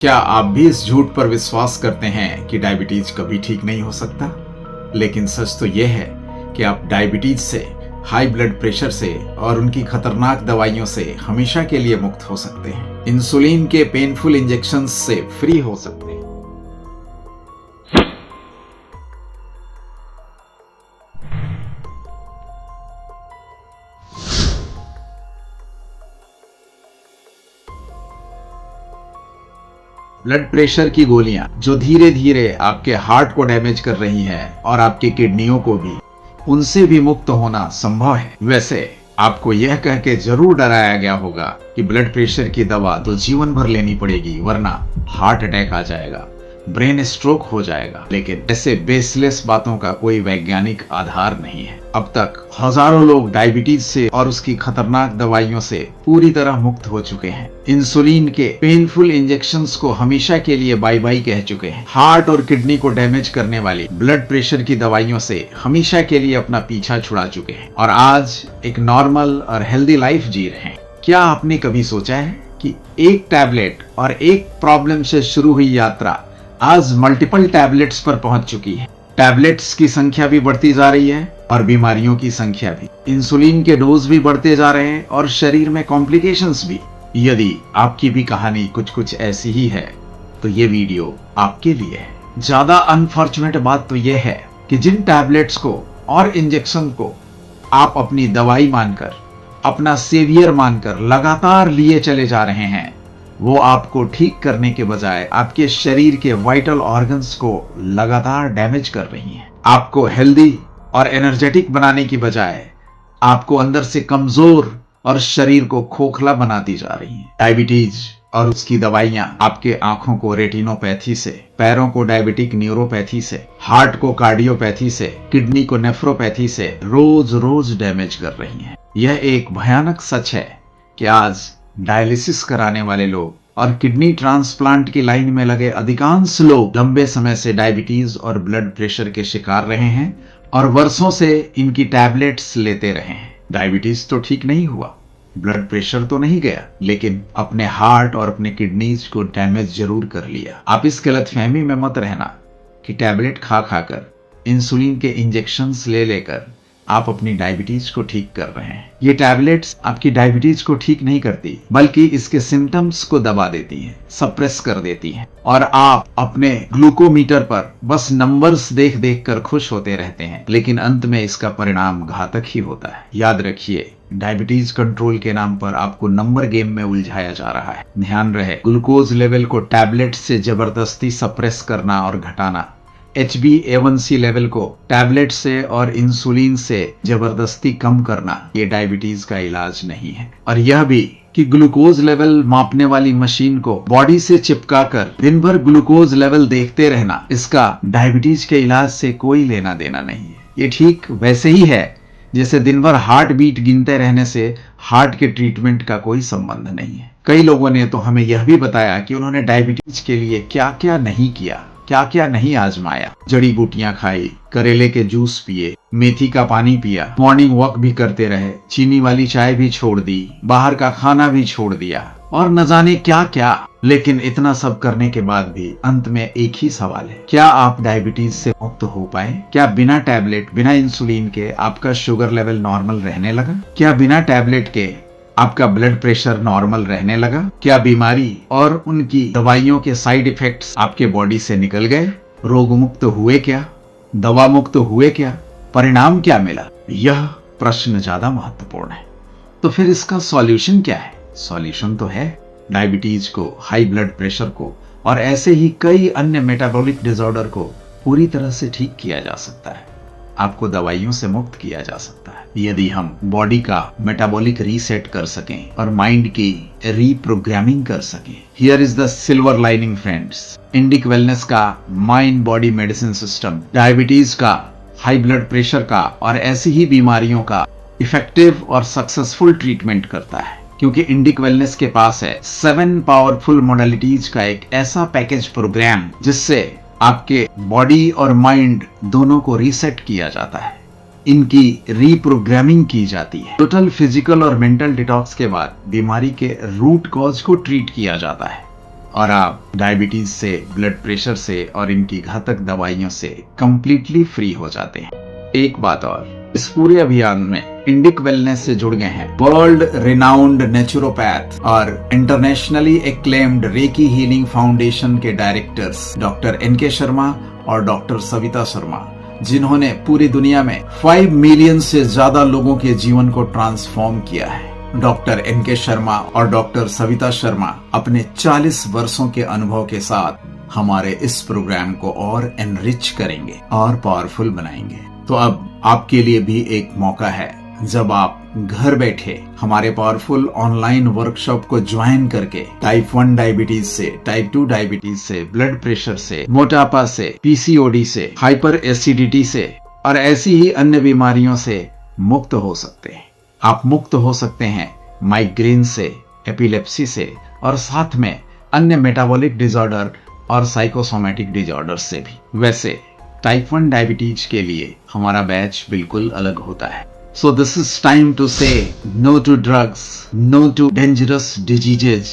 क्या आप भी इस झूठ पर विश्वास करते हैं कि डायबिटीज कभी ठीक नहीं हो सकता? लेकिन सच तो यह है कि आप डायबिटीज से, हाई ब्लड प्रेशर से और उनकी खतरनाक दवाइयों से हमेशा के लिए मुक्त हो सकते हैं। इंसुलिन के पेनफुल इंजेक्शंस से फ्री हो सकते हैं। ब्लड प्रेशर की गोलियां जो धीरे धीरे आपके हार्ट को डैमेज कर रही हैं और आपकी किडनियों को भी, उनसे भी मुक्त होना संभव है। वैसे आपको यह कह के जरूर डराया गया होगा कि ब्लड प्रेशर की दवा तो जीवन भर लेनी पड़ेगी, वरना हार्ट अटैक आ जाएगा, ब्रेन स्ट्रोक हो जाएगा। लेकिन ऐसे बेसलेस बातों का कोई वैज्ञानिक आधार नहीं है। अब तक हजारों लोग डायबिटीज से और उसकी खतरनाक दवाइयों से पूरी तरह मुक्त हो चुके हैं। इंसुलिन के पेनफुल इंजेक्शंस को हमेशा के लिए बाय बाय कह चुके हैं। हार्ट और किडनी को डैमेज करने वाली ब्लड प्रेशर की दवाइयों से हमेशा के लिए अपना पीछा छुड़ा चुके हैं और आज एक नॉर्मल और हेल्दी लाइफ जी रहे हैं। क्या आपने कभी सोचा है कि एक टैबलेट और एक प्रॉब्लम से शुरू हुई यात्रा आज मल्टीपल टैबलेट्स पर पहुंच चुकी है। टैबलेट्स की संख्या भी बढ़ती जा रही है और बीमारियों की संख्या भी। इंसुलिन के डोज भी बढ़ते जा रहे हैं और शरीर में कॉम्प्लिकेशंस भी। यदि आपकी भी कहानी कुछ ऐसी ही है तो ये वीडियो आपके लिए है। ज्यादा अनफॉर्चुनेट बात तो यह है कि जिन टैबलेट्स को और इंजेक्शन को आप अपनी दवाई मानकर, अपना सेवियर मानकर लगातार लिए चले जा रहे हैं, वो आपको ठीक करने के बजाय आपके शरीर के वाइटल ऑर्गन्स को लगातार डैमेज कर रही हैं। आपको हेल्दी और एनर्जेटिक बनाने की बजाय आपको अंदर से कमजोर और शरीर को खोखला बनाती जा रही हैं। डायबिटीज और उसकी दवाइयां आपके आंखों को रेटिनोपैथी से, पैरों को डायबिटिक न्यूरोपैथी से, हार्ट को कार्डियोपैथी से, किडनी को नेफ्रोपैथी से रोज रोज डैमेज कर रही हैं। यह एक भयानक सच है कि आज डायलिसिस कराने वाले लोग और किडनी ट्रांसप्लांट की लाइन में लगे अधिकांश लोग लंबे समय से डायबिटीज और ब्लड प्रेशर के शिकार रहे हैं और वर्षों से इनकी टैबलेट्स लेते रहे हैं। डायबिटीज तो ठीक नहीं हुआ, ब्लड प्रेशर तो नहीं गया, लेकिन अपने हार्ट और अपने किडनीज को डैमेज जरूर कर लिया। आप इस गलतफहमी में मत रहना कि टैबलेट खा खाकर, इंसुलिन के इंजेक्शंस ले लेकर आप अपनी डायबिटीज को ठीक कर रहे हैं। ये टैबलेट्स आपकी डायबिटीज को ठीक नहीं करती, बल्कि इसके सिम्टम्स को दबा देती हैं, सप्रेस कर देती हैं और आप अपने ग्लूकोमीटर पर बस नंबर्स देख देख कर खुश होते रहते हैं, लेकिन अंत में इसका परिणाम घातक ही होता है। याद रखिए, डायबिटीज कंट्रोल के नाम पर आपको नंबर गेम में उलझाया जा रहा है। ध्यान रहे, ग्लूकोज लेवल को टैबलेट से जबरदस्ती सप्रेस करना और घटाना, HbA1c लेवल को टैबलेट से और इंसुलिन से जबरदस्ती कम करना, ये डायबिटीज का इलाज नहीं है। और यह भी कि ग्लूकोज लेवल मापने वाली मशीन को बॉडी से चिपका कर दिन भर ग्लूकोज लेवल देखते रहना, इसका डायबिटीज के इलाज से कोई लेना देना नहीं है। ये ठीक वैसे ही है जैसे दिन भर हार्ट बीट गिनते रहने से हार्ट के ट्रीटमेंट का कोई संबंध नहीं है। कई लोगों ने तो हमें यह भी बताया कि उन्होंने डायबिटीज के लिए क्या क्या नहीं किया, क्या क्या नहीं आजमाया। जड़ी बूटियां खाई, करेले के जूस पिए, मेथी का पानी पिया, मॉर्निंग वॉक भी करते रहे, चीनी वाली चाय भी छोड़ दी, बाहर का खाना भी छोड़ दिया और न जाने क्या क्या। लेकिन इतना सब करने के बाद भी अंत में एक ही सवाल है, क्या आप डायबिटीज से मुक्त हो पाए? क्या बिना टैबलेट, बिना इंसुलिन के आपका शुगर लेवल नॉर्मल रहने लगा? क्या बिना टैबलेट के आपका ब्लड प्रेशर नॉर्मल रहने लगा? क्या बीमारी और उनकी दवाइयों के साइड इफेक्ट्स आपके बॉडी से निकल गए? रोग मुक्त हुए क्या? दवा मुक्त हुए क्या? परिणाम क्या मिला? यह प्रश्न ज्यादा महत्वपूर्ण है। तो फिर इसका सॉल्यूशन क्या है? सॉल्यूशन तो है, डायबिटीज को, हाई ब्लड प्रेशर को और ऐसे ही कई अन्य मेटाबॉलिक डिसऑर्डर को पूरी तरह से ठीक किया जा सकता है। आपको दवाइयों से मुक्त किया जा सकता है यदि हम बॉडी का मेटाबॉलिक रीसेट कर सकें और माइंड की रीप्रोग्रामिंग कर सकें। Here is the silver lining friends. Indic wellness का mind body medicine system diabetes का, हाई ब्लड प्रेशर का और ऐसी ही बीमारियों का इफेक्टिव और सक्सेसफुल ट्रीटमेंट करता है, क्योंकि इंडिक वेलनेस के पास है 7 पावरफुल मोडालिटीज का एक ऐसा पैकेज प्रोग्राम जिससे आपके बॉडी और माइंड दोनों को रीसेट किया जाता है, इनकी रीप्रोग्रामिंग की जाती है। टोटल फिजिकल और मेंटल डिटॉक्स के बाद बीमारी के रूट कॉज को ट्रीट किया जाता है। और आप डायबिटीज से, ब्लड प्रेशर से और इनकी घातक दवाइयों से कंप्लीटली फ्री हो जाते हैं। एक बात और, इस पूरे अभियान में इंडिक वेलनेस से जुड़ गए हैं वर्ल्ड रिनाउंड नेचुरोपैथ और internationally acclaimed recce healing foundation के डायरेक्टर्स डॉक्टर NK शर्मा और डॉक्टर सविता शर्मा, जिन्होंने पूरी दुनिया में 5 मिलियन से ज्यादा लोगों के जीवन को ट्रांसफॉर्म किया है। डॉक्टर NK शर्मा और डॉक्टर सविता शर्मा अपने 40 वर्षों के अनुभव के साथ हमारे इस प्रोग्राम को और एनरिच करेंगे और पावरफुल बनाएंगे। तो अब आपके लिए भी एक मौका है, जब आप घर बैठे हमारे पावरफुल ऑनलाइन वर्कशॉप को ज्वाइन करके टाइप 1 डायबिटीज से, टाइप 2 डायबिटीज से, ब्लड प्रेशर से, मोटापा से, PCOD से, हाइपर एसिडिटी से और ऐसी ही अन्य बीमारियों से मुक्त हो सकते हैं। आप मुक्त हो सकते हैं माइग्रेन से, एपिलेप्सी से और साथ में अन्य मेटाबॉलिक डिसऑर्डर और साइकोसोमैटिक डिसऑर्डर से भी। वैसे टाइप 1 डायबिटीज के लिए हमारा बैच बिल्कुल अलग होता है। So this is time to say no to drugs, no to dangerous diseases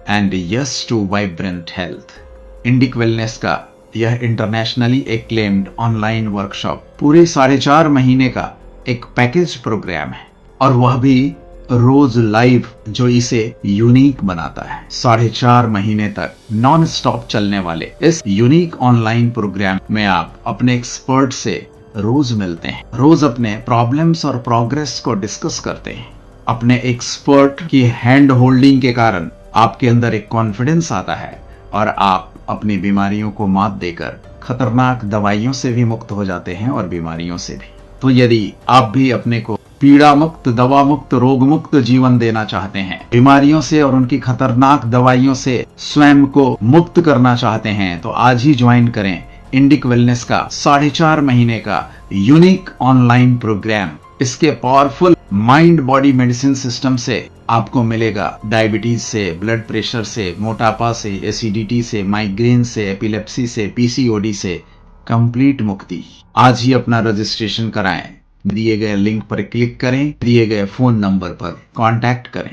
and yes to vibrant health. Indic wellness का यह इंटरनेशनली एक्लेम्ड ऑनलाइन वर्कशॉप पूरे 4.5 महीने का एक पैकेज प्रोग्राम है, और वह भी रोज लाइव, जो इसे यूनिक बनाता है। 4.5 महीने तक नॉन स्टॉप चलने वाले इस यूनिक ऑनलाइन प्रोग्राम में आप अपने एक्सपर्ट से रोज मिलते हैं, रोज अपने प्रॉब्लम्स और प्रोग्रेस को डिस्कस करते हैं। अपने एक्सपर्ट की हैंड होल्डिंग के कारण आपके अंदर एक कॉन्फिडेंस आता है और आप अपनी बीमारियों को मात देकर खतरनाक दवाइयों से भी मुक्त हो जाते हैं और बीमारियों से भी। तो यदि आप भी अपने को पीड़ा मुक्त, दवा मुक्त, रोग मुक्त जीवन देना चाहते हैं, बीमारियों से और उनकी खतरनाक दवाइयों से स्वयं को मुक्त करना चाहते हैं, तो आज ही ज्वाइन करें इंडिक वेलनेस का 4.5 महीने का यूनिक ऑनलाइन प्रोग्राम। इसके powerful mind body medicine system से आपको मिलेगा डायबिटीज से, ब्लड प्रेशर से, मोटापा से, एसिडिटी से, माइग्रेन से, एपिलेप्सी से, PCOD से कंप्लीट मुक्ति। आज ही अपना रजिस्ट्रेशन कराएं, दिए गए लिंक पर क्लिक करें, दिए गए फोन नंबर पर कांटेक्ट करें।